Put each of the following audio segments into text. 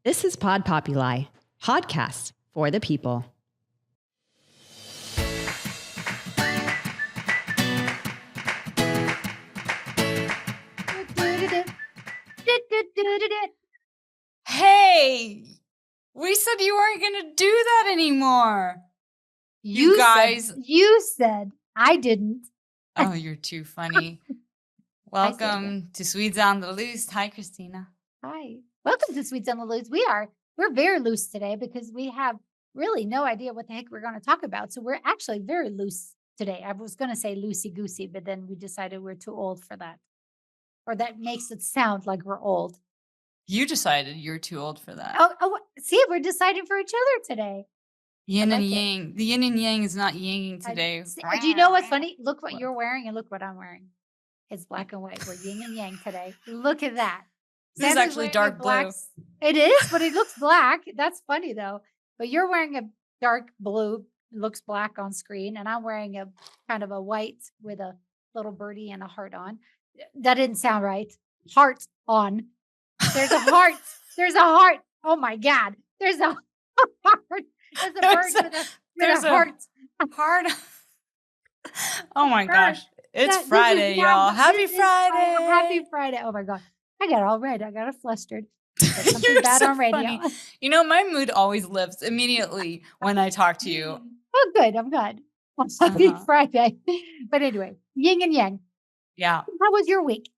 This is Pod Populi, podcast for the people. Hey, we said you weren't going to do that anymore. You guys. You said. I didn't. Oh, you're too funny. Welcome to Swedes on the Loose. Hi, Christina. Hi. Welcome to Swedes on the Loose. We're very loose today because we have really no idea what the heck we're going to talk about. So we're actually very loose today. I was going to say loosey-goosey, but then we decided we're too old for that. Or that makes it sound like we're old. You decided you're too old for that. Oh, see, we're deciding for each other today. Yin and yang. The yin and yang is not yanging today. Do you know what's funny? Look what you're wearing and look what I'm wearing. It's black and white. We're yin and yang today. Look at that. This is actually dark blue. It is, but it looks black. That's funny though. But you're wearing a dark blue, looks black on screen, and I'm wearing a kind of a white with a little birdie and a heart on. That didn't sound right. Heart on. There's a heart. There's a heart. Oh my God. There's a heart. There's a bird with a heart. Heart. Oh my gosh. It's Friday, y'all. Happy Friday. Happy Friday. Oh my God. I got it all red. I got it flustered. Something bad on radio. Funny. You know, my mood always lifts immediately when I talk to you. Oh, good. I'm good. Happy Friday. But anyway, yin and yang. Yeah. How was your week?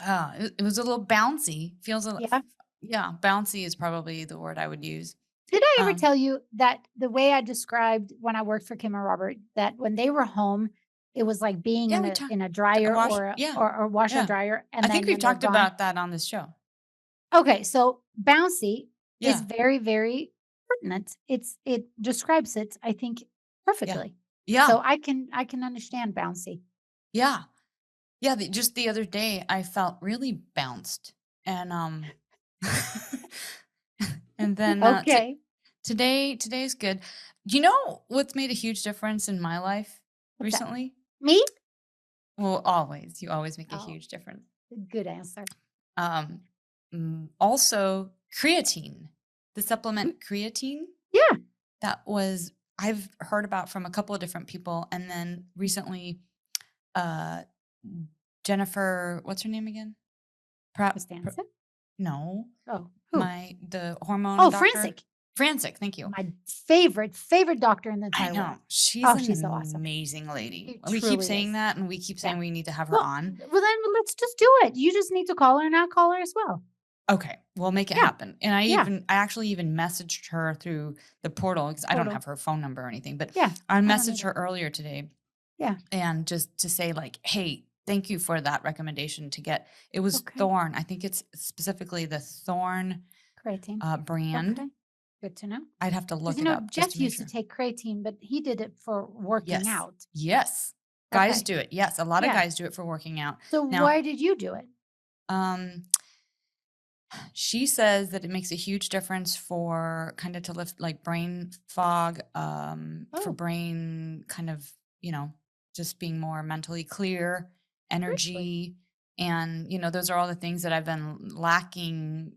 It was a little bouncy. Feels a little, yeah, bouncy is probably the word I would use. Did I ever tell you that the way I described when I worked for Kim and Robert, that when they were home, it was like being in a dryer or washer and dryer. And I think we've talked about that on this show. Okay, so bouncy is very, very pertinent. It describes it, I think, perfectly. Yeah. So I can understand bouncy. Yeah. Yeah. Just the other day, I felt really bounced, and and then today's good. You know what's made a huge difference in my life recently? Me? Well, always. You always make a huge difference. Good answer. Also, creatine, the supplement creatine. Yeah. That was, I've heard about from a couple of different people. And then recently, Jennifer, what's her name again? No. Oh, who? The hormone doctor. Francis. Francis, thank you. My favorite doctor in the entire world. I know. She's an amazing lady. We keep saying that, and we keep saying we need to have her on. Well, then let's just do it. You just need to call her, and I'll call her as well. Okay, we'll make it happen. And I actually even messaged her through the portal because I don't have her phone number or anything. But I messaged her earlier today. Yeah. And just to say like, hey, thank you for that recommendation to get. It was Thorn. I think it's specifically the Thorn Creatine brand. Okay. Good to know. I'd have to look it up. Jeff used to take creatine, but he did it for working out. Yes. Guys do it. Yes. A lot of guys do it for working out. So why did you do it? She says that it makes a huge difference for kind of to lift like brain fog, for brain kind of, just being more mentally clear, energy. And, those are all the things that I've been lacking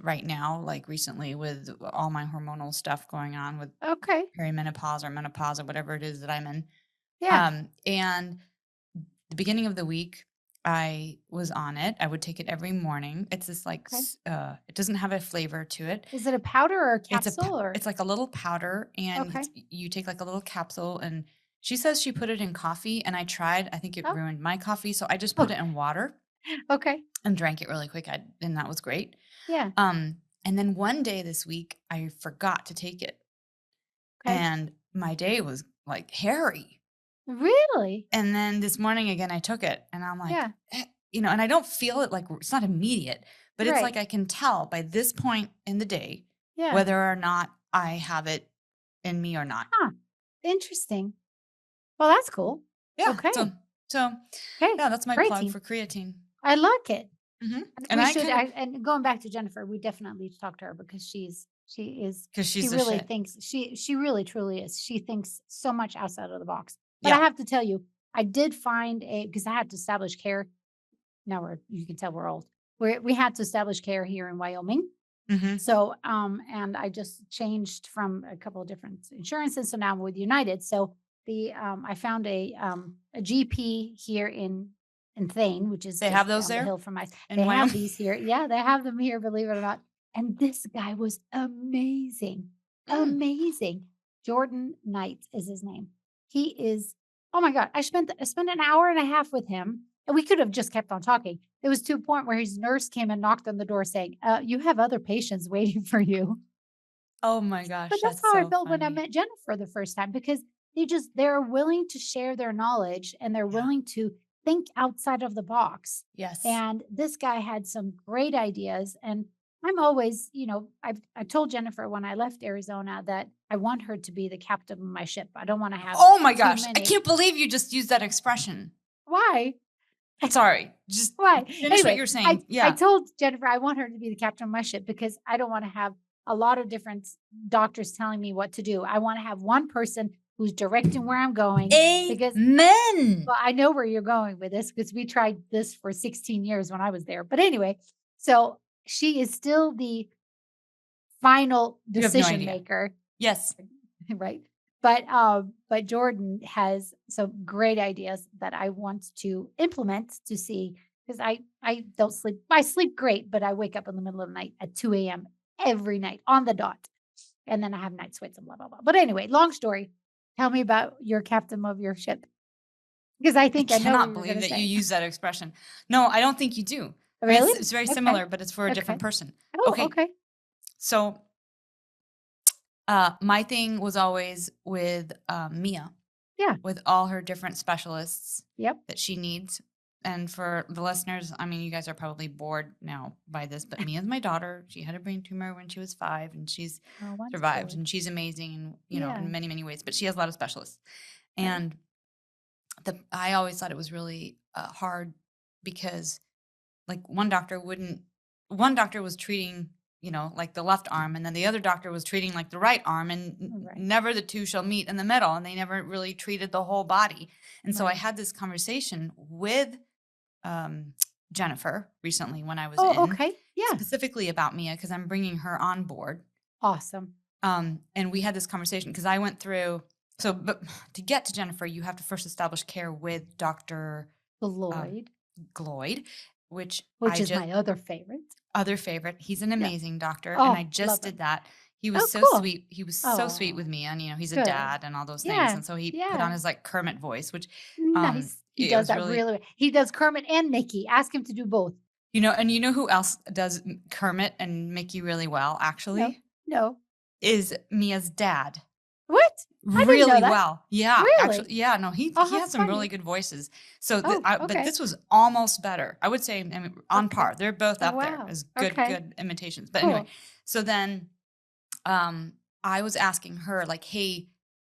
right now, like recently with all my hormonal stuff going on with perimenopause or menopause or whatever it is that I'm in. Yeah. And the beginning of the week, I was on it. I would take it every morning. It's this like, it doesn't have a flavor to it. Is it a powder or a capsule? It's like a little powder, and you take like a little capsule, and she says she put it in coffee, and I tried. I think it ruined my coffee. So I just put it in water. Okay. And drank it really quick. And that was great. Yeah. And then one day this week, I forgot to take it. And my day was like hairy. Really? And then this morning again, I took it, and I'm like, and I don't feel it like it's not immediate, but it's like I can tell by this point in the day whether or not I have it in me or not. Huh. Interesting. Well, that's cool. Yeah. Okay. So that's my plug for creatine. I like it. Mm-hmm. And going back to Jennifer, we definitely need to talk to her because she really thinks she really truly is. She thinks so much outside of the box. But I have to tell you, I did find because I had to establish care. Now you can tell we're old. We had to establish care here in Wyoming. Mm-hmm. So, and I just changed from a couple of different insurances. So now I'm with United. So I found a GP here in Thane, which is They have just those down the there hill from my. in They have Wyoming? these here. Yeah, they have them here, believe it or not. And this guy was amazing. Mm. Amazing. Jordan Knight is his name. He is, oh my God. I spent an hour and a half with him. And we could have just kept on talking. It was to a point where his nurse came and knocked on the door saying, you have other patients waiting for you. Oh my But gosh, that's that's how I so felt when I funny. met Jennifer the first time, because they're willing to share their knowledge and they're Yeah. willing to think outside of the box. Yes. And this guy had some great ideas. And I'm always, I told Jennifer when I left Arizona that I want her to be the captain of my ship. I don't want to have Oh my too gosh, I many. can't believe you just used that expression. Why? Sorry, just Why? finish what you're Anyway, saying. I Yeah. told Jennifer I want her to be the captain of my ship because I don't want to have a lot of different doctors telling me what to do. I want to have one person who's directing where I'm going, because Amen. well, I know where you're going with this because we tried this for 16 years when I was there. But anyway, so she is still the final You have no decision idea. maker, Yes. right? But Jordan has some great ideas that I want to implement to see, because I don't sleep. I sleep great, but I wake up in the middle of the night at 2 a.m. every night on the dot. And then I have night sweats and blah, blah, blah. But anyway, long story. Tell me about your captain of your ship. Because I think I know what cannot you were believe going to that you say. use that expression. No, I don't think you do. I mean, Really? it's very Okay. similar, but it's for a Okay. different person. Oh, Okay. okay. So my thing was always with Mia. Yeah. With all her different specialists Yep. that she needs. And for the listeners, I mean, you guys are probably bored now by this, but Mia's my daughter. She had a brain tumor when she was 5 and she's Oh, survived, wonderful. and she's amazing and, you know, Yeah. in many, many ways, but she has a lot of specialists. Right. And I always thought it was really hard because like one doctor was treating, you know, like the left arm, and then the other doctor was treating like the right arm, and Right. never the two shall meet in the middle, and they never really treated the whole body. And so I Right. had this conversation with Jennifer recently when I was Oh, in, okay. Yeah. specifically about Mia, because I'm bringing her on board. Awesome. And we had this conversation because I went through. So, but to get to Jennifer, you have to first establish care with Dr. Lloyd, Gloyd, which is my other favorite. He's an amazing doctor, and Oh, I just love did him. that. He was Oh, so cool. sweet. He was so sweet with Oh, me, and you know, he's a good. dad and all those things. Yeah. And so he put Yeah. on his like Kermit voice, which Nice. He it does was that really, really well. He does Kermit and Mickey. Ask him to do both. you know, and you know who else does Kermit and Mickey really well, No. actually, No. is Mia's dad. What? I didn't know Really that. well. Yeah, Really? actually, yeah, no, he Oh, has that's some really funny. good voices. So, Oh, but okay. this was almost better. I would say, I mean, on Okay. par. They're both Oh, up there wow. as Okay. good imitations. But anyway, Cool. so then I was asking her, like, hey,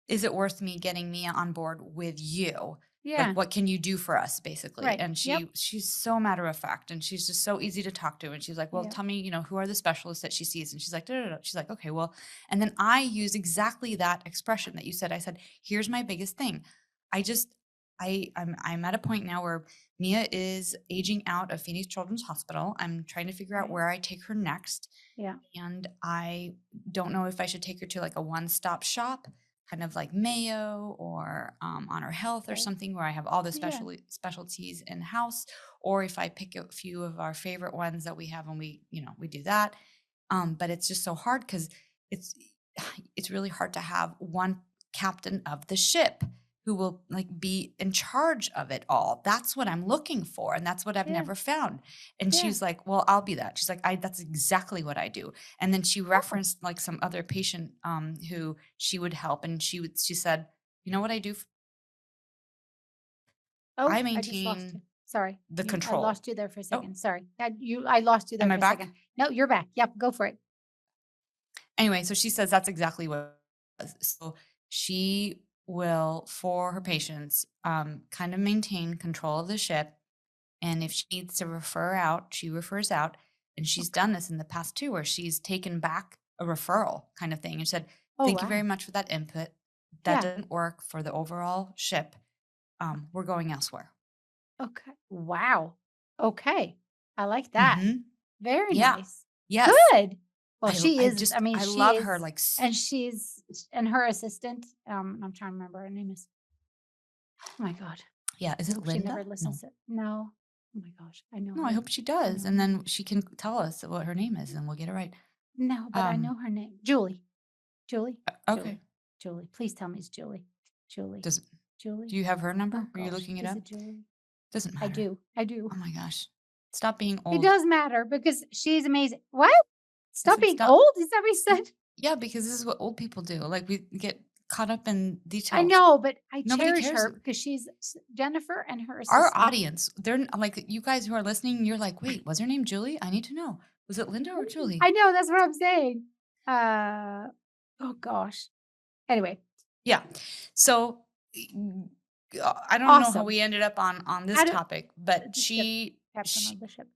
is it worth me getting Mia on board with you? Yeah. Like, what can you do for us, basically? Right. And Yep. she's so matter of fact, and she's just so easy to talk to. And she's like, well, Yep. tell me, you know, who are the specialists that she sees? And she's like, da, da, da. She's like, okay, well, and then I use exactly that expression that you said. I said, here's my biggest thing. I'm at a point now where Mia is aging out of Phoenix Children's Hospital. I'm trying to figure out Right. where I take her next. Yeah. And I don't know if I should take her to like a one-stop shop, kind of like Mayo or Honor Health or Right. something where I have all the Yeah. specialties in house, or if I pick a few of our favorite ones that we have and we do that. But it's just so hard because it's it's really hard to have one captain of the ship who will like be in charge of it all. That's what I'm looking for, and that's what I've Yeah. never found. And Yeah. she's like, well, I'll be that. She's like, that's exactly what I do. And then she referenced like some other patient who she would help, and she said, you know what I do? Oh, I I just lost you. maintain Sorry. the I control. lost you there for a Oh, second. Sorry. I lost you there am for I a back? second. No, you're back. Yep. Go for it. Anyway, so she says that's exactly what it was. So she will, for her patients, kind of maintain control of the ship. And if she needs to refer out, she refers out. And she's Okay. done this in the past too, where she's taken back a referral kind of thing and said, Oh, thank you very wow. much for that input. That Yeah. didn't work for the overall ship. We're going elsewhere. Okay. Wow. Okay. I like that. Mm-hmm. Very Yeah. nice. Yes. Good. Well, she is. I mean, I she love her. is, Like, and her assistant. I'm trying to remember her name is. Oh my God. yeah. Is I it hope she Linda? never listens. No. Oh my gosh. I know No, I her. hope she does. And then she can tell us what her name is and we'll get it right. No, but I know her name. Julie. Okay. Julie. Please tell me it's Julie. Julie. Do Julie. you have her number? Oh, Are you looking it is up? it Julie? Doesn't matter. I do. Oh my gosh. Stop being It old. does matter because she's amazing. What? Stop said being stop. old? Is that what you said? Yeah, because this is what old people do. Like, we get caught up in details. I know, but I Nobody cherish cares. her because she's Jennifer and her assistant. Our audience, they're like, you guys who are listening, you're like, wait, was her name Julie? I need to know. Was it Linda or Julie? I know, that's what I'm saying. Oh gosh. Anyway, Yeah. So I don't know how Awesome. we ended up on this I don't- topic, but the she, captain of the ship.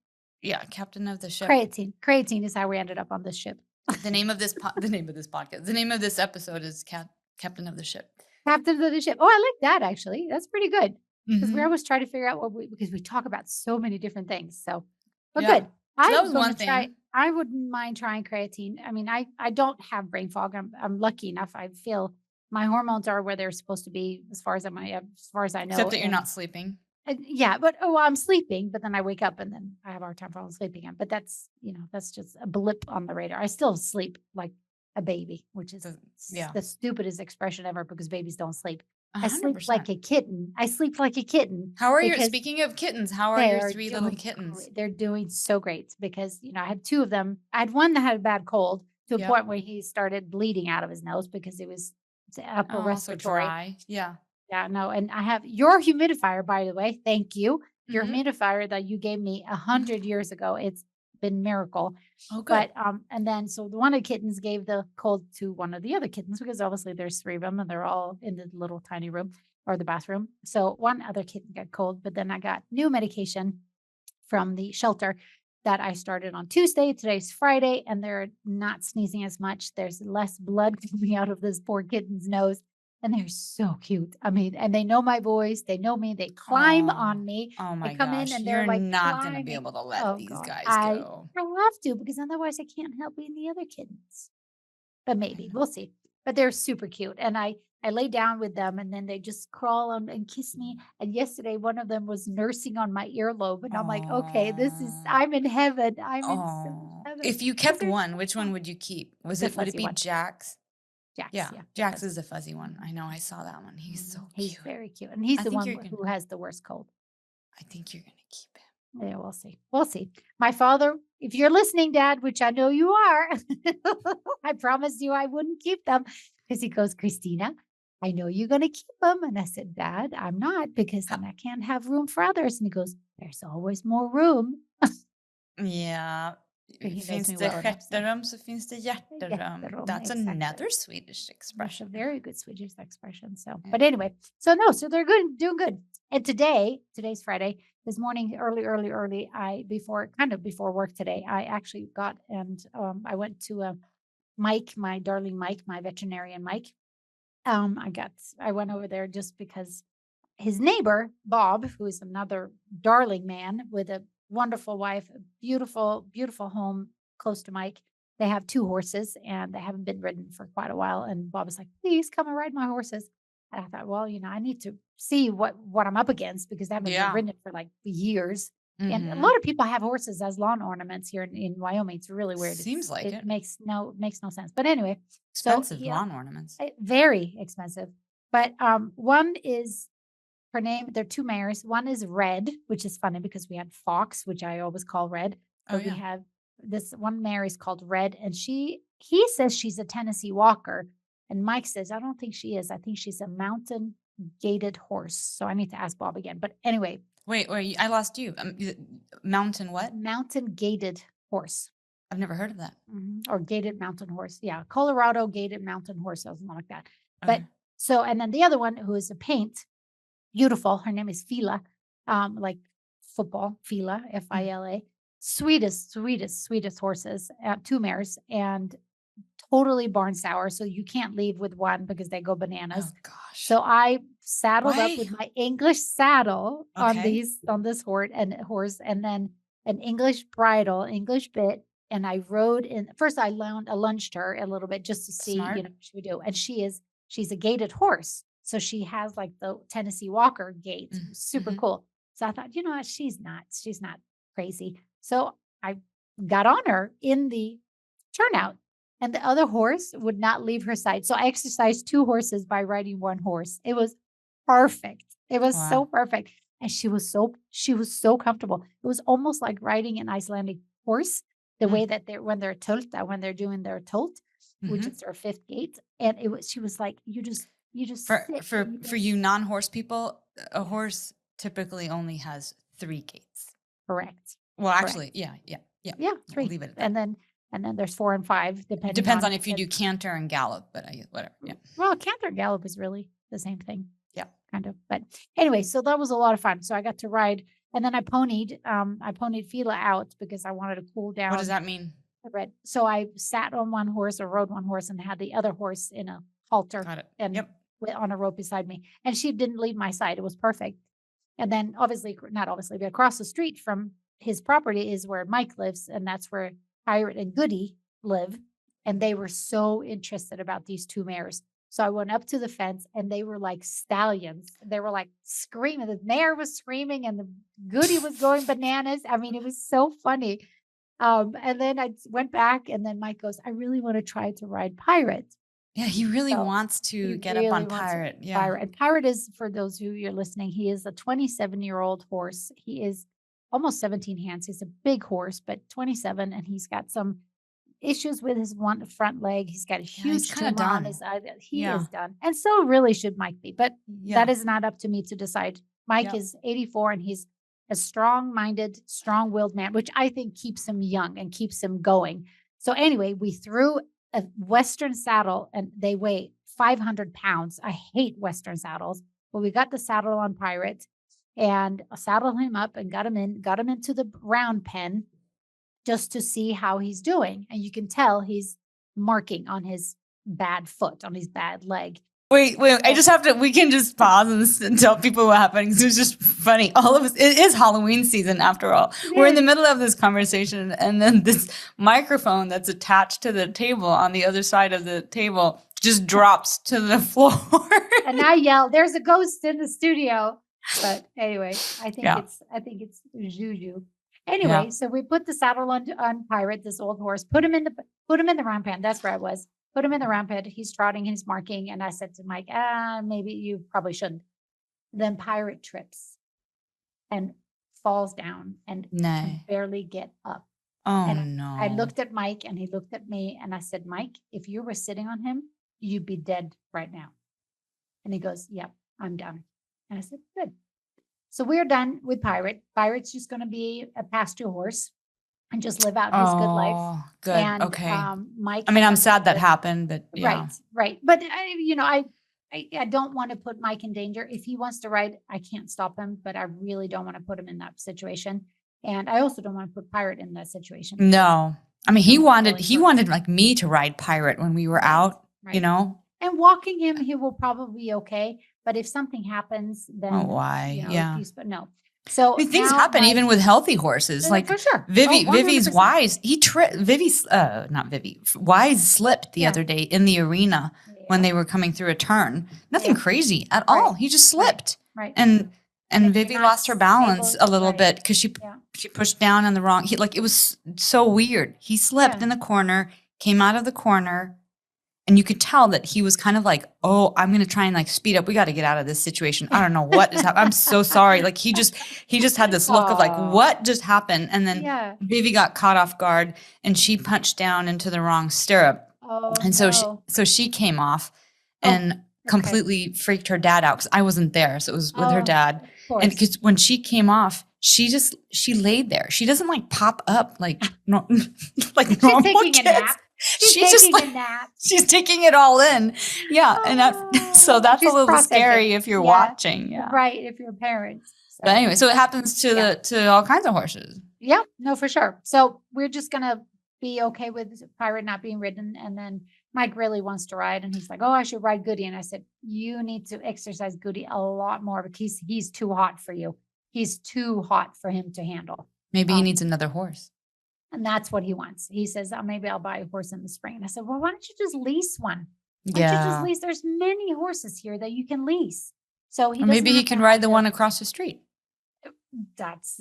yeah, captain of the ship. Creatine is how we ended up on this ship. The name of this the name of this podcast, the name of this episode is Captain of the Ship. Captain of the ship. Oh, I like that actually. That's pretty good. Because we Mhm. always try to figure out because we talk about so many different things. So, but Yeah. good. that was one thing. I wouldn't mind trying creatine. I mean, I don't have brain fog. I'm lucky enough. I feel my hormones are where they're supposed to be, as far as I know. Except that you're not sleeping. Yeah, but I'm sleeping, but then I wake up and then I have a hard time falling asleep again. But that's that's just a blip on the radar. I still sleep like a baby, which is the stupidest expression ever because babies don't sleep. I sleep 100%. like a kitten. I sleep like a kitten. How are your because speaking of kittens? How are they your are 3 little doing kittens? great. They're doing so great because I had 2 of them. I had one that had a bad cold to a Yep. point where he started bleeding out of his nose because it was upper Oh, so respiratory. dry. Yeah. Yeah, no, and I have your humidifier, by the way. Thank you. Your Mhm. humidifier that you gave me 100 years ago. It's been miracle. Oh, good. But and then so one of the kittens gave the cold to one of the other kittens because obviously there's 3 of them and they're all in the little tiny room or the bathroom. So one other kitten got cold, but then I got new medication from the shelter that I started on Tuesday. Today's Friday, and they're not sneezing as much. There's less blood coming out of this poor kitten's nose. And they're so cute. I mean, and they know my voice. They know me. They climb on me. Oh my They come gosh. in and they're You're like not going to climbing. be able to let Oh these God, guys I go. have to because otherwise I can't help being the other kittens. But maybe we'll see. But they're super cute, and I lay down with them, and then they just crawl on and kiss me. And yesterday, one of them was nursing on my earlobe, and I'm like, okay, I'm in heaven. I'm in so much heaven. If you 'Cause kept they're one, so which one fun. would you keep? The Would it fuzzy be one. Jax? Jax, Yeah. yeah. Jax fuzzy. is the fuzzy one. I know. I saw that one. He's so He's cute. very cute, and he's I the think one you're who has the worst cold. I think you're going to keep him. Yeah, we'll see. We'll see. My father, if you're listening, Dad, which I know you are, I promised you I wouldn't keep them because he goes, Christina, I know you're going to keep them. And I said, Dad, I'm not because then I can't have room for others. And he goes, there's always more room. Yeah. But he knows Finns me det well enough, so. stjärterum så finns det hjärterum. Hjärterum, That's exactly. another Swedish That's a expression. very good Swedish expression. So, Yeah. but anyway, so they're good, doing good. And today's Friday, this morning, early, before work today, I actually got, and I went to Mike, my darling Mike, my veterinarian Mike. I went over there just because his neighbor, Bob, who is another darling man with a wonderful wife, a beautiful, beautiful home close to Mike. They have 2 horses and they haven't been ridden for quite a while. And Bob was like, please come and ride my horses. And I thought, well, I need to see what I'm up against because I haven't been Yeah. ridden for like years. And a Mhm. lot of people have horses as lawn ornaments here in Wyoming. It's really weird. Seems like it. makes no sense. But anyway, Expensive so lawn ornaments. very expensive. But one is her name. They're 2 mares. One is Red, which is funny because we had Fox, which I always call Red. Oh, But we yeah. have this one mare is called Red, and he says she's a Tennessee Walker, and Mike says I don't think she is. I think she's a mountain gated horse. So I need to ask Bob again. But anyway, Wait, I lost you. Mountain what? mountain gated horse. I've never heard of that. Or gated mountain horse. Yeah, Colorado gated mountain horse, something like that. Okay. But so, and then the other one who is a paint, beautiful. Her name is Fila, like football, Fila, Fila. Sweetest horses, 2 mares, and totally barn sour. So you can't leave with one because they go bananas. Oh gosh. So I saddled Why? up with my English saddle on Okay. this horse, and then an English bridle, English bit, and I rode in. First, I lunged her a little bit just to see, Smart. what she would do. And she's a gaited horse. So she has like the Tennessee Walker gait. Super cool. So I thought, what? She's not crazy. So I got on her in the turnout, and the other horse would not leave her side. So I exercised 2 horses by riding 1 horse. It was perfect. It was so perfect. And she was so comfortable. It was almost like riding an Icelandic horse, the way that when they're doing their tolt, which is their 5th gait. And she was like, you just for you non-horse people, a horse typically only has 3 gaits. Correct. Well, actually, yeah. 3. We'll leave it at that. And then there's 4 and 5, Depends on if you do canter and gallop, but whatever. Yeah. Well, canter and gallop is really the same thing. Yeah. Kind of. But anyway, so that was a lot of fun. So I got to ride, and then I ponied Fila out because I wanted to cool down. What does that mean? So I sat on 1 horse or rode 1 horse and had the other horse in a halter. Got it. And on a rope beside me. And she didn't leave my side. It was perfect. And then not obviously, but across the street from his property is where Mike lives. And that's where Pirate and Goody live. And they were so interested about these 2 mares. So I went up to the fence, and they were like stallions. They were like screaming. The mare was screaming and the Goody was going bananas. I mean, it was so funny. And then I went back, and then Mike goes, I really want to try to ride Pirate. Yeah, he really wants to get up on Pirate. Yeah. Pirate. And Pirate is, for those who you're listening, he is a 27-year-old horse. He is almost 17 hands. He's a big horse, but 27, and he's got some issues with his one front leg. He's got a huge tumor on his eye. He is done. And so really should Mike be, but that is not up to me to decide. Mike is 84, and he's a strong-minded, strong-willed man, which I think keeps him young and keeps him going. So anyway, we threw a Western saddle, and they weigh 500 pounds. I hate Western saddles, but we got the saddle on Pirate and saddled him up and got him into the round pen just to see how he's doing. And you can tell he's marking on his bad foot, on his bad leg. Wait, we can just pause and tell people what happened. It was just funny. All of us, it is Halloween season after all. We're in the middle of this conversation, and then this microphone that's attached to the table on the other side of the table just drops to the floor. And I yell, there's a ghost in the studio. But anyway, I think it's juju. Anyway, so we put the saddle on Pirate, this old horse, put him in the round pen. That's where I was. Put him in the round pen. He's trotting, he's marking. And I said to Mike, maybe you probably shouldn't. Then Pirate trips and falls down and can barely get up. Oh, and no. I looked at Mike, and he looked at me, and I said, Mike, if you were sitting on him, you'd be dead right now. And he goes, yep, I'm done. And I said, good. So we're done with Pirate. Pirate's just going to be a pasture horse and just live out his good life. Oh, good. And, Okay. Mike. I mean, I'm sad that happened, but yeah. Right. But I don't want to put Mike in danger. If he wants to ride, I can't stop him, but I really don't want to put him in that situation. And I also don't want to put Pirate in that situation. No. I mean, he wanted like me to ride Pirate when we were out, And walking him, he will probably be okay. But if something happens, then why? No. So things happen even with healthy horses. Like for sure. Vivi's Wise. Wise slipped the other day in the arena when they were coming through a turn. Nothing crazy at all. He just slipped. Right. And Vivi lost her balance a little bit because she pushed down on the wrong. It was so weird. He slipped in the corner, came out of the corner. And you could tell that he was kind of like, oh, I'm going to try and like speed up. We got to get out of this situation. I don't know what is happening. I'm so sorry. Like he just had this look of like, what just happened? And then Vivi got caught off guard and she punched down into the wrong stirrup. Oh, and so she came off and completely freaked her dad out because I wasn't there. So it was with her dad. And because when she came off, she laid there. She doesn't like pop up like normal taking kids. A nap. She's just like, a nap. She's taking it all in. Yeah. And so that's a little scary if you're watching. Yeah. Right. If you're a parent. So. But anyway, so it happens to all kinds of horses. Yeah, no, for sure. So we're just going to be okay with Pirate not being ridden. And then Mike really wants to ride. And he's like, oh, I should ride Goody. And I said, you need to exercise Goody a lot more because he's too hot for you. He's too hot for him to handle. Maybe he needs another horse. And that's what he wants. He says, oh, maybe I'll buy a horse in the spring. And I said, well, why don't you just lease one? Why don't you just Yeah. lease? There's many horses here that you can lease. So he Or doesn't maybe he have to can have ride the to- one across the street. That's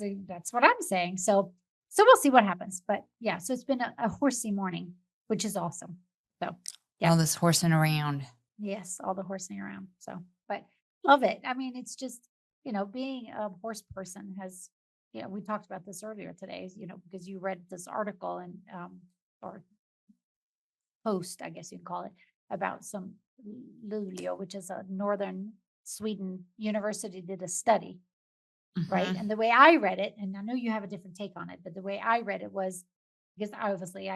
what I'm saying. So we'll see what happens. But yeah, so it's been a horsey morning, which is awesome. So yeah. All this horsing around. Yes, all the horsing around. So, but love it. I mean, it's just, being a horse person has, we talked about this earlier today, because you read this article and, or post, I guess you can call it, about some Luleå, which is a northern Sweden university, did a study, right? Mhm. And the way I read it, and I know you have a different take on it, but the way I read it was because obviously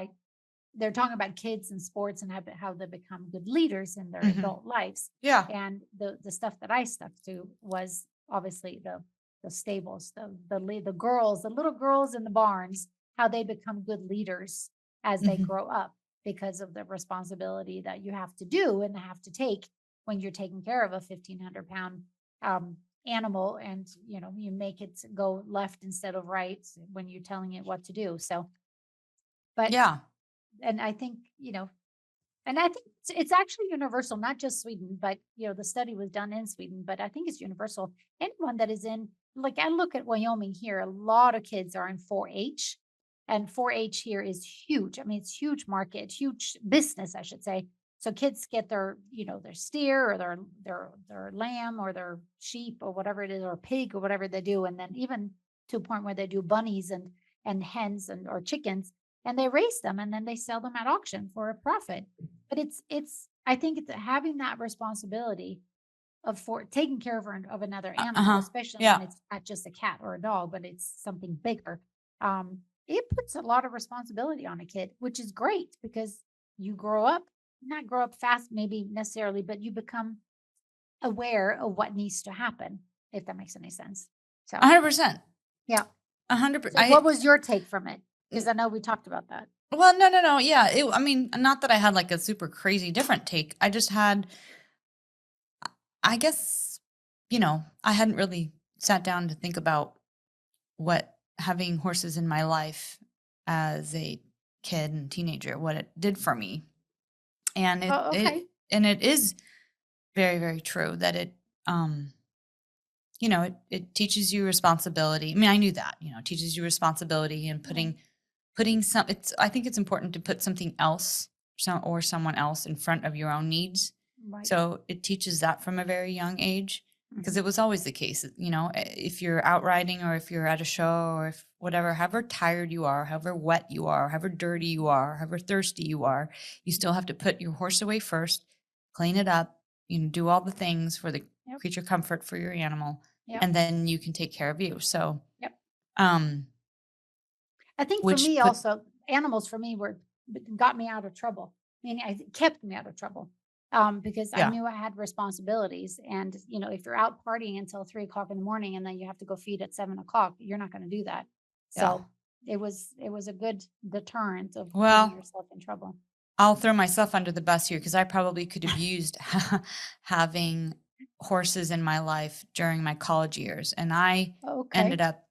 they're talking about kids and sports and how they become good leaders in their Mhm. adult lives. Yeah. And the stuff that I stuck to was obviously the stables, the girls, the little girls in the barns, how they become good leaders as they Mhm. grow up because of the responsibility that you have to do and have to take when you're taking care of a 1,500-pound animal, and you make it go left instead of right when you're telling it what to do. So, but Yeah. and I think and I think it's actually universal, not just Sweden, but the study was done in Sweden, but I think it's universal. Anyone that is in, like, I look at Wyoming here, a lot of kids are in 4-H, and 4-H here is huge. I mean, it's huge market, huge business, I should say. So kids get their, their steer or their lamb or their sheep or whatever it is, or pig or whatever they do, and then even to a point where they do bunnies and hens or chickens, and they raise them and then they sell them at auction for a profit. But I think it's having that responsibility for taking care of another animal, Uh-huh. especially Yeah. when it's not just a cat or a dog, but it's something bigger. It puts a lot of responsibility on a kid, which is great because you not grow up fast, maybe necessarily, but you become aware of what needs to happen, if that makes any sense. So 100%. yeah. 100%. So what was your take from it? Because I know we talked about that. Well, no. Yeah. I mean, not that I had like a super crazy different take. I just had, I guess, I hadn't really sat down to think about what having horses in my life as a kid and teenager, what it did for me. And Oh, okay. it is very, very true that um, it teaches you responsibility. I mean, I knew that, it teaches you responsibility and putting I think it's important to put something else or someone else in front of your own needs. Right. So it teaches that from a very young age, because Mhm. it was always the case, if you're out riding or if you're at a show or if whatever, however tired you are, however wet you are, however dirty you are, however thirsty you are, you still have to put your horse away first, clean it up, do all the things for the Yep. creature comfort for your animal, Yep. and then you can take care of you. So, Yep. I think for me also, animals for me got me out of trouble. I mean, it kept me out of trouble because I Yeah. knew I had responsibilities. And, if you're out partying until 3 o'clock in the morning and then you have to go feed at 7 o'clock, you're not going to do that. So it was a good deterrent of getting yourself in trouble. I'll throw myself under the bus here because I probably could have used having horses in my life during my college years. And I Okay. ended up,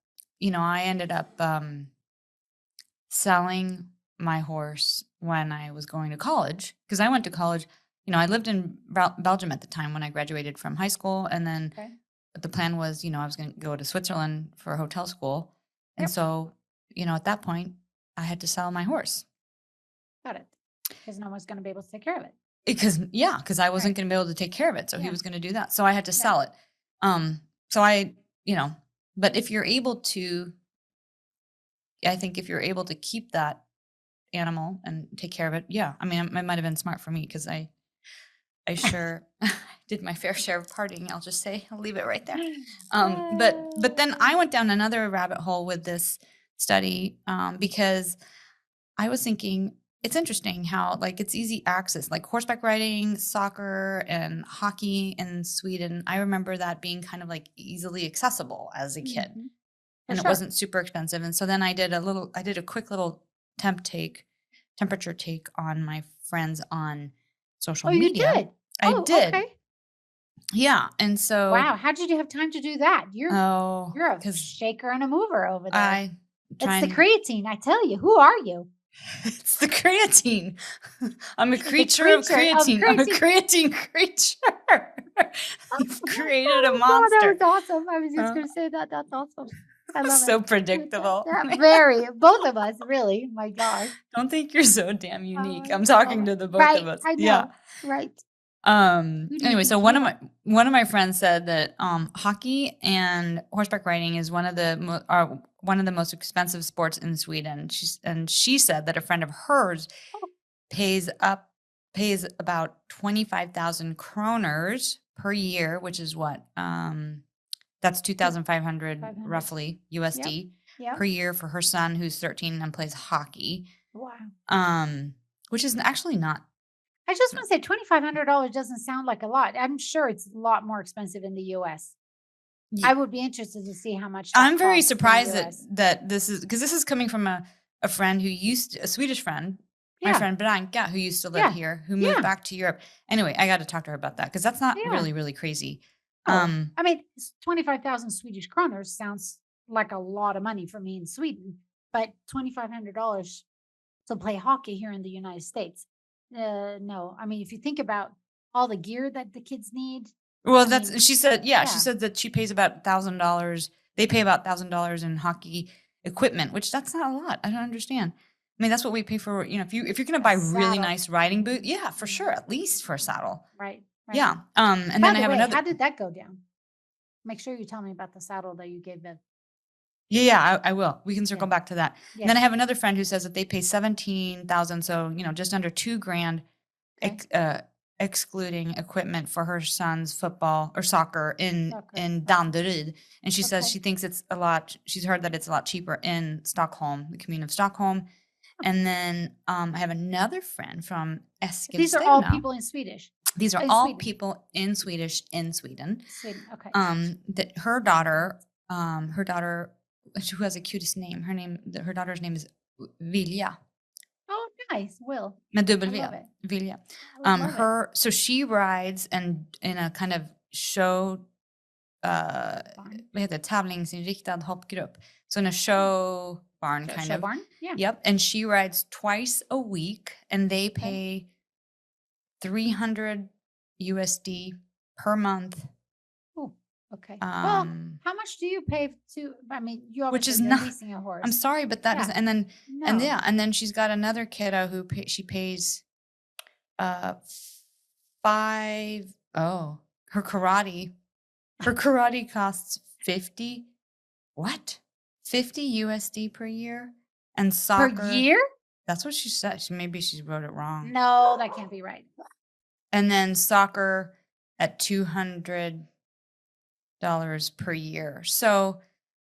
selling my horse when I was going to college, because I went to college. I lived in Belgium at the time when I graduated from high school. And then Okay. the plan was, I was going to go to Switzerland for hotel school. And Yep. so, at that point, I had to sell my horse. Got it. Because no one's going to be able to take care of it. Because I wasn't Right. going to be able to take care of it. So he Yeah. was going to do that. So I had to Yeah. sell it. So I, but if you're able to, I think if you're able to keep that animal and take care of it, yeah. I mean, it might have been smart for me because I sure did my fair share of partying. I'll just say, I'll leave it right there. But then I went down another rabbit hole with this study because I was thinking, it's interesting how it's easy access, like horseback riding, soccer, and hockey in Sweden. I remember that being kind of easily accessible as a kid, Mhm. and For it wasn't super expensive. And so then I did a quick little temperature take on my friends on social You media. did? I did. Okay. Yeah. And so, Wow. How did you have time to do that? You're a 'cause shaker and a mover over there. It's the creatine. I tell you. Who are you? It's the creatine. I'm a The creature of creature of creatine. I'm a creatine. creatine creature. You've created a Oh, God, monster. that was awesome. I was just Huh? going to say that. That's awesome. I love So it. predictable. Yeah, very. Both of us, really. My gosh. Don't think you're so damn unique. I'm I talking love to it. the both Right. of us. I know. Yeah. Right. Who do you Anyway, think so you one are? of my friends said that hockey and horseback riding is one of the most expensive sports in Sweden. She said that a friend of hers Oh, pays about 25,000 kroners per year, which is what that's 2,500 500. roughly Yep. USD Yep. per year for her son who's 13 and plays hockey. Wow. Which is actually not. I just want to say $2,500 doesn't sound like a lot. I'm sure it's a lot more expensive in the US. I would be interested to see how much that I'm very costs in the surprised US. that this is because this is coming from a friend a Swedish friend, my Yeah. friend Branka, who used to live Yeah. here, who moved Yeah. back to Europe. Anyway, I got to talk to her about that because that's not Yeah. really, really crazy. Oh, I mean, 25,000 Swedish kroners sounds like a lot of money for me in Sweden, but $2,500 to play hockey here in the United States. No, I mean, if you think about all the gear that the kids need, Well, I mean, she said yeah. she said that she pays about $1,000. They pay about $1,000 in hockey equipment, which that's not a lot. I don't understand. I mean, that's what we pay for. If you're gonna buy really saddle. nice riding boot, yeah, for sure, at least for a saddle. Right. Yeah. And By then the I have way, another. how did that go down? Make sure you tell me about the saddle that you gave them. Yeah, I will. We can circle Yeah. back to that. Yeah. And then I have another friend who says that they pay 17,000, so just under $2,000, Okay. excluding equipment for her son's football or soccer in Right. Danderyd. And she says Okay. she thinks it's a lot. She's heard that it's a lot cheaper in Stockholm, the commune of Stockholm. And then I have another friend from Eskilstuna. These are all people in Swedish. These are in all Sweden. people in Swedish in Sweden. Sweden. Okay. That her daughter, who has the cutest name. Her daughter's name is Vilja. Oh, nice. Will. Med dubbel I V. love it. Vilja. I love it. So she rides and in a kind of show, Barn. vad heter det? Tävlingsinriktad hoppgrupp. So in a show barn kind Show of. barn. Yeah. Yep. And she rides twice a week and they Okay. pay 300 USD per month. Oh, okay. Well, how much do you pay to? I mean, you obviously not- leasing a horse. I'm sorry, but that Yeah. doesn't. And then No. and then she's got another kiddo who she pays, five. Oh, her karate costs 50. What? 50 USD per year, and soccer Per year? That's what she said. Maybe she wrote it wrong. No, that can't be right. And then soccer at $200 per year. So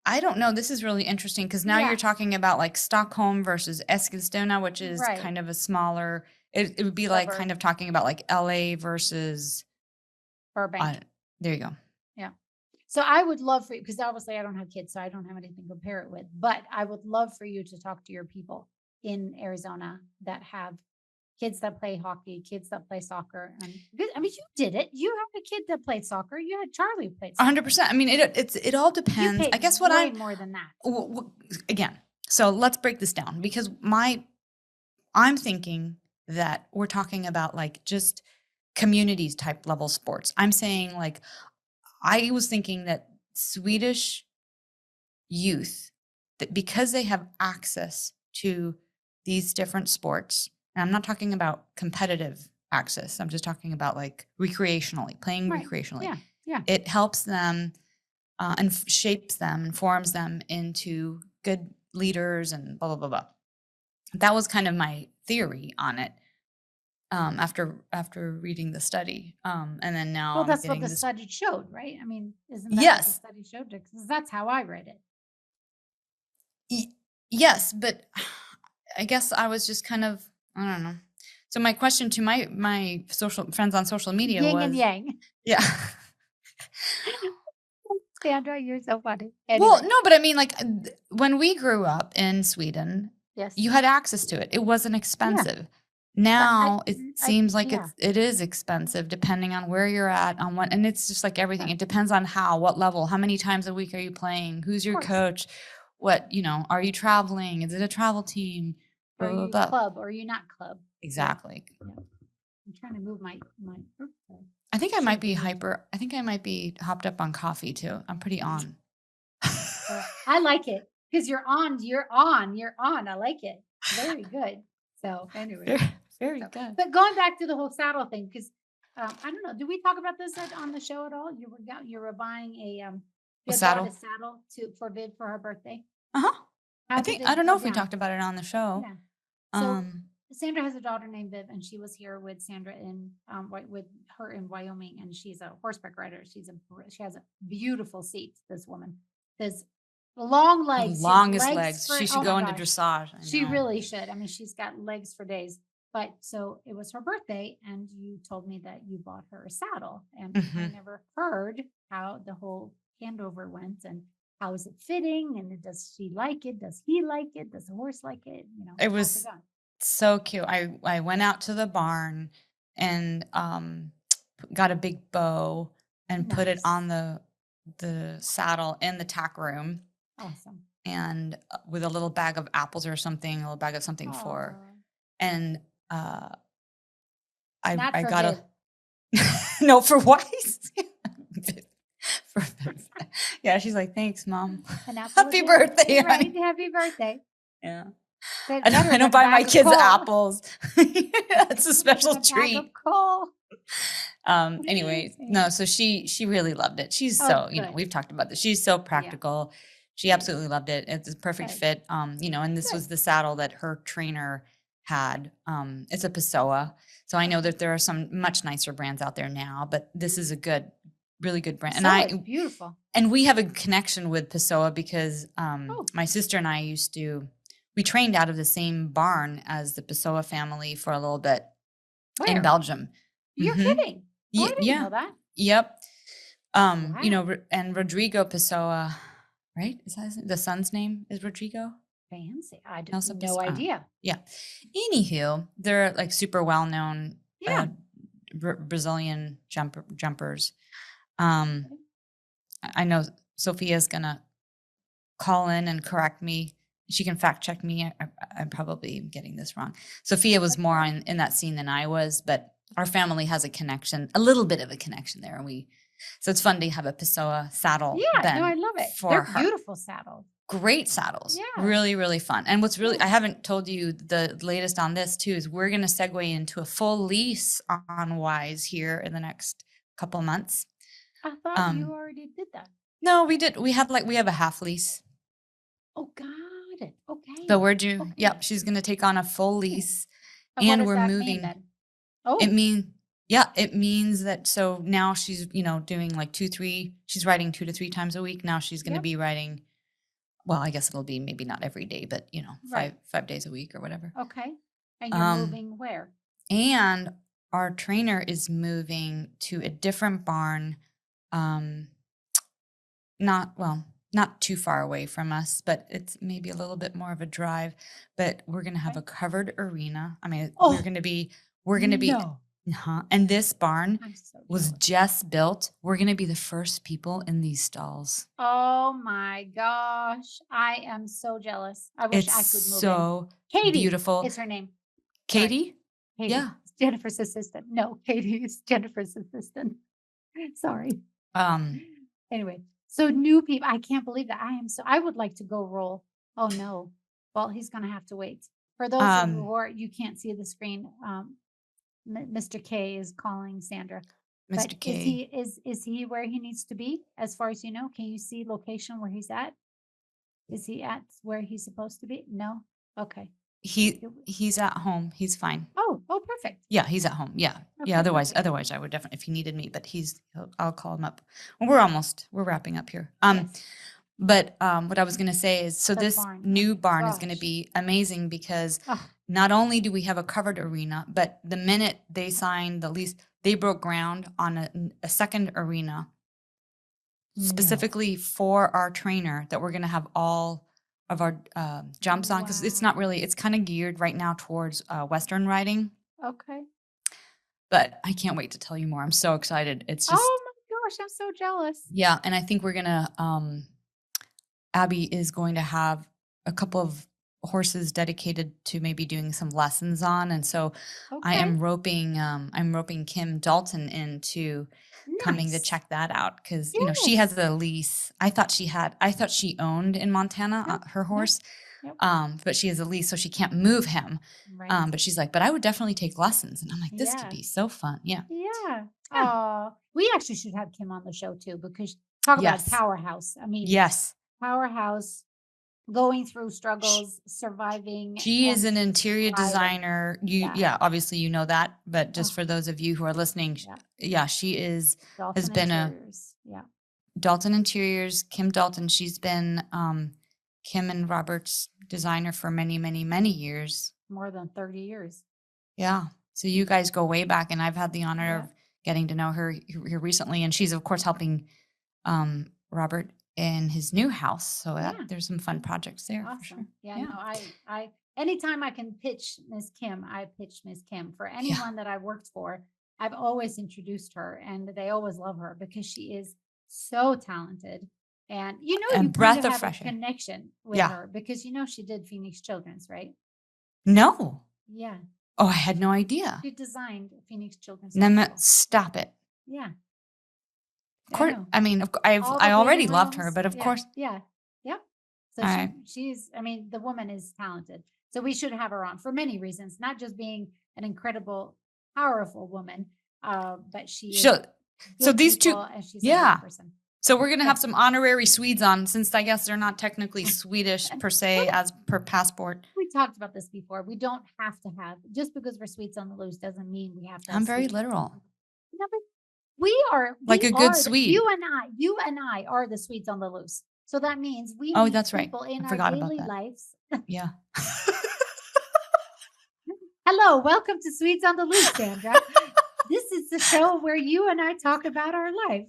I don't know. This is really interesting because now Yeah. you're talking about like Stockholm versus Eskilstuna, which is Right. kind of a smaller. It would be like Suburb. kind of talking about like LA versus. Burbank. There you go. So I would love for you, because obviously I don't have kids, so I don't have anything to compare it with. But I would love for you to talk to your people in Arizona that have kids that play hockey, kids that play soccer. And I mean, you did it. You have a kid that played soccer. You had Charlie who played soccer. 100%. I mean, it all You depends. paid I guess what way more than that. again. So let's break this down because I'm thinking that we're talking about like just communities type level sports. I'm saying like I was thinking that Swedish youth, that because they have access to these different sports, and I'm not talking about competitive access, I'm just talking about like recreationally, playing Right. recreationally. Yeah. It helps them and shapes them and forms them into good leaders and blah, blah, blah, blah. That was kind of my theory on it. After reading the study, and then now Well, I'm that's what getting the this. study showed, right? I mean, isn't that what the Yes. study showed? Because that's how I read it. Yes, but I guess I was just kind of, I don't know. So my question to my social friends on social media Yin was, and yang. yeah. Sandra, you're so funny. Well, Anyway, no, but I mean, like when we grew up in Sweden, yes. you had access to it. It wasn't expensive. Now it seems like it is expensive depending on where you're at, on what, and it's just like everything. It depends on what level, how many times a week are you playing, who's your course. coach, what, are you traveling? Is it a travel team? Blah, Are blah, you blah. club or are you not club? Exactly. Yeah. I'm trying to move my. I think I might be Should be. I think I might be hopped up on coffee too. I'm pretty on. I like it because you're on. I like it. Very good. So anyway, Very good. But going back to the whole saddle thing, because I don't know, did we talk about this on the show at all? You were buying you had saddle? bought a saddle for Viv for her birthday. Uh-huh. How I did don't it know go if we down? talked about it on the show. Yeah. So Um, Sandra has a daughter named Viv, and she was here with Sandra with her in Wyoming, and she's a horseback rider. She has a beautiful seat. This woman, there's long legs, the longest legs. for- She should oh go my into gosh. dressage. I She know. really should. I mean, she's got legs for days. But so it was her birthday, and you told me that you bought her a saddle, and I Mhm. never heard how the whole handover went, and how is it fitting, and does she like it? Does he like it? Does the horse like it? It how's was going? so cute. I went out to the barn and got a big bow and put it Nice. on the saddle in the tack room, Awesome. and with a little bag of apples or something, a little bag of something for her. Aw. And Not I for got Viv. no, for Wise. For Viv. Yeah, she's like, thanks, Mom. An apple a Happy day. birthday, Right. honey. Happy birthday. Yeah. But I better don't than a buy my bag of kids coal. apples. That's a special Than a bag treat. of coal. Anyways, Amazing. no, so she really loved it. She's Oh, so, good. we've talked about this. She's so practical. She absolutely loved it. It's a perfect Good. fit. And this Good. was the saddle that her trainer had. It's a Pessoa. So I know that there are some much nicer brands out there now, but this is a really good brand. So it's beautiful. And we have a connection with Pessoa because Oh. my sister and I we trained out of the same barn as the Pessoa family for a little bit in Where? Belgium. You're Mhm. kidding. Oh, I didn't Yeah. know that. Yep. Wow. And Rodrigo Pessoa, right? Is that his name? The son's name is Rodrigo? Fancy. I had Nelson no Pessoa. idea. Yeah. Anywho, they're like super well-known Yeah. Brazilian jumpers. I know Sophia's gonna call in and correct me. She can fact check me. I'm probably getting this wrong. Sophia was more in that scene than I was, but our family has a little bit of a connection there. So it's fun to have a Pessoa saddle. Yeah. No, I love it. They're beautiful saddles. Great saddles. Yeah. Really, really fun. And what's really, I haven't told you the latest on this too, is we're going to segue into a full lease on Wise here in the next couple months. I thought you already did that. No, we did. We have a half lease. Oh, got it. Okay. But we're due. Okay. Yep. She's going to take on a full lease. And And what does we're that mean moving. then? Oh, It means that, so now she's, doing like she's riding 2 to 3 times a week. Now she's going to Yep. be riding, well, I guess it'll be maybe not every day, but Right. 5 days a week or whatever. okay. And you're moving where? And our trainer is moving to a different barn, not too far away from us, but it's maybe a little bit more of a drive. But we're gonna have Okay. a covered arena. I mean, Oh, we're gonna be, No. and this barn I'm so was jealous. just built. We're gonna be the first people in these stalls. Oh my gosh. I am so jealous. I wish I It's could move so in. Katie beautiful. is her name. Sorry. Katie? Katie. Yeah. It's Jennifer's assistant. No, Katie is Jennifer's assistant. Sorry. Anyway, so new people, I can't believe that. I would like to go roll. Oh no. Well, he's gonna have to wait. For those of you who you can't see the screen, Mr. K is calling Sandra. Mr. But K. is he where he needs to be as far as you know? Can you see location where he's at? Is he at where he's supposed to be? No? Okay. He's at home. He's fine. Oh, perfect. Yeah, he's at home. Yeah. Okay, Yeah. Otherwise perfect. I would definitely, if he needed me, but I'll call him up. Well, we're wrapping up here. Yes. But what I was going to say is, so The this barn. new Oh, barn is going to gosh. be amazing because Oh, not only do we have a covered arena, but the minute they signed the lease, they broke ground on a second arena specifically for our trainer that we're going to have all of our jumps on, because it's not really, it's kind of geared right now towards Western riding. okay. But I can't wait to tell you more. I'm so excited. It's just, Oh my gosh, I'm so jealous. yeah. And I think we're going to Abby is going to have a couple of horses dedicated to maybe doing some lessons on. And so I Okay. am roping Kim Dalton into coming to Nice. check that out because she Yes. has a lease. I thought she owned in Montana Yep. her horse. Yep. But she has a lease, so she can't move him. Right. But she's like, but I would definitely take lessons. And I'm like, this could Yeah. be so fun. Yeah. Yeah. Yeah. Oh, we actually should have Kim on the show too, because talk about Yes. powerhouse. I mean, Yes. powerhouse, going through struggles, surviving. She is and an interior thriving. designer. Obviously you know that, but just Oh. for those of you who are listening, Yeah. she has Dalton been Interiors. Yeah. Dalton Interiors, Kim Dalton. She's been Kim and Robert's designer for many, many, many years. More than 30 years. Yeah. So you guys go way back, and I've had the honor of getting to know her here recently, and she's of course helping Robert in his new house. So there's some fun projects there. Awesome. For sure. Yeah. No, I anytime I can pitch Miss Kim, I pitch Miss Kim. For anyone that I've worked for, I've always introduced her, and they always love her because she is so talented. And you breath kind of have fresh a air. connection with her because she did Phoenix Children's, right? No. Yeah. Oh, I had no idea. She designed Phoenix Children's. Stop it. Yeah. Of course. I mean, I already loved her, but of course. Yeah. Yep. So she's, the woman is talented. So we should have her on for many reasons, not just being an incredible, powerful woman, but she is so these two, and she's a good person. So we're going to have some honorary Swedes on, since I guess they're not technically Swedish per se as per passport. We talked about this before. We don't have to have, just because we're Swedes on the loose doesn't mean we have to. I'm very literal. No, but we are like a good Swede. You and I are the Swedes on the loose. So that means we meet that's right. people in I our daily about that. lives. Yeah. Hello, welcome to Swedes on the Loose, Sandra. This is the show where you and I talk about our life.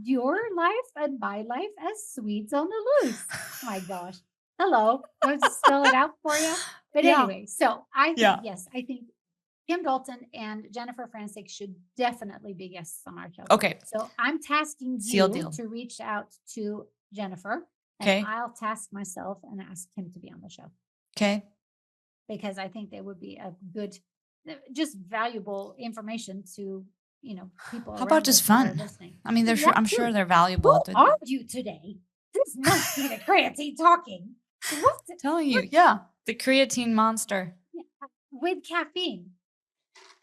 Your life and my life as Swedes on the Loose. Oh my gosh. Hello. I'll just spell it out for you. But anyway, so I think, I think Kim Dalton and Jennifer Francis should definitely be guests on our show. Okay. So I'm tasking you to reach out to Jennifer. And I'll task myself and ask Kim to be on the show. Okay. Because I think they would be a good, just valuable information to, people. How about just fun? I mean, I'm sure they're valuable. Who are you today? This must be the creatine talking. What? Telling you, the creatine monster. With caffeine.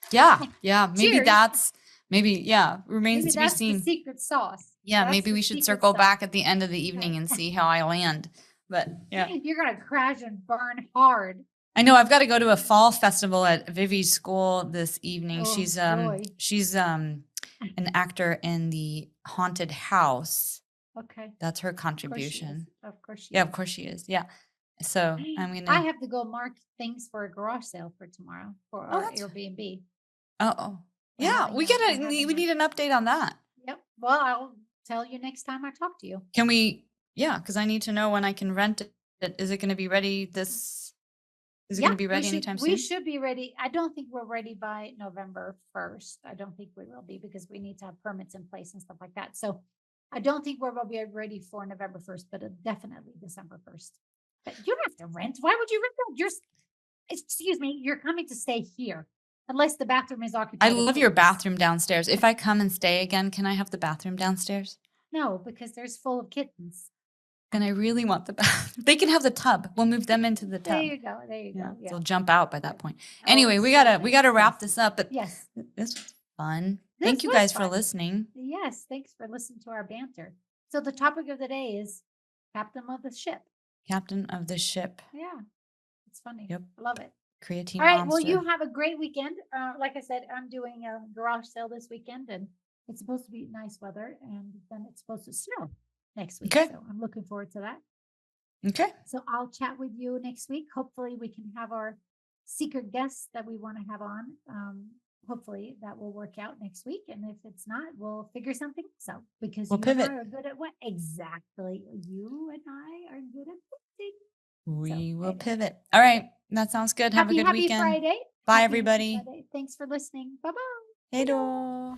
Yeah. Maybe Cheers. that's remains to be seen. The secret sauce. Yeah, That's maybe we should circle back at the end of the evening and see how I land. But you're gonna crash and burn hard. I know. I've got to go to a fall festival at Vivi's school this evening. Oh, she's an actor in the haunted house. Okay, that's her contribution. Of course she is. Of course she is. Yeah. So I have to go mark things for a garage sale for tomorrow for our Airbnb. Yeah, we need an update on that. Yep. Well, I'll tell you next time I talk to you. Can we? Yeah, because I need to know when I can rent it. Is it going to be ready this? Is it going to be ready anytime soon? We should be ready. I don't think we're ready by November 1st. I don't think we will be because we need to have permits in place and stuff like that. So I don't think we're going to be ready for November 1st, but definitely December 1st. But you don't have to rent. Why would you rent that? Excuse me, you're coming to stay here. Unless the bathroom is occupied. I love your bathroom downstairs. If I come and stay again, can I have the bathroom downstairs? No, because there's full of kittens. And I really want the bathroom. They can have the tub. We'll move them into the tub. There you go. Yeah. They'll jump out by that point. Anyway, we gotta wrap this up. But yes, this was fun. Thank you guys for listening. Yes, thanks for listening to our banter. So the topic of the day is Captain of the Ship. Captain of the Ship. Yeah, it's funny. Yep, I love it. Creatine. All right. monster. Well, you have a great weekend. Like I said, I'm doing a garage sale this weekend, and it's supposed to be nice weather, and then it's supposed to snow next week. Okay. So I'm looking forward to that. Okay. So I'll chat with you next week. Hopefully we can have our secret guests that we want to have on. Hopefully that will work out next week. And if it's not, we'll figure something else out because we'll pivot. And I are good at what exactly you and I are good at pivoting. We will pivot. All right. That sounds good. Have a good weekend. Happy Friday. Bye, everybody. Thanks for listening. Bye-bye. Hej då.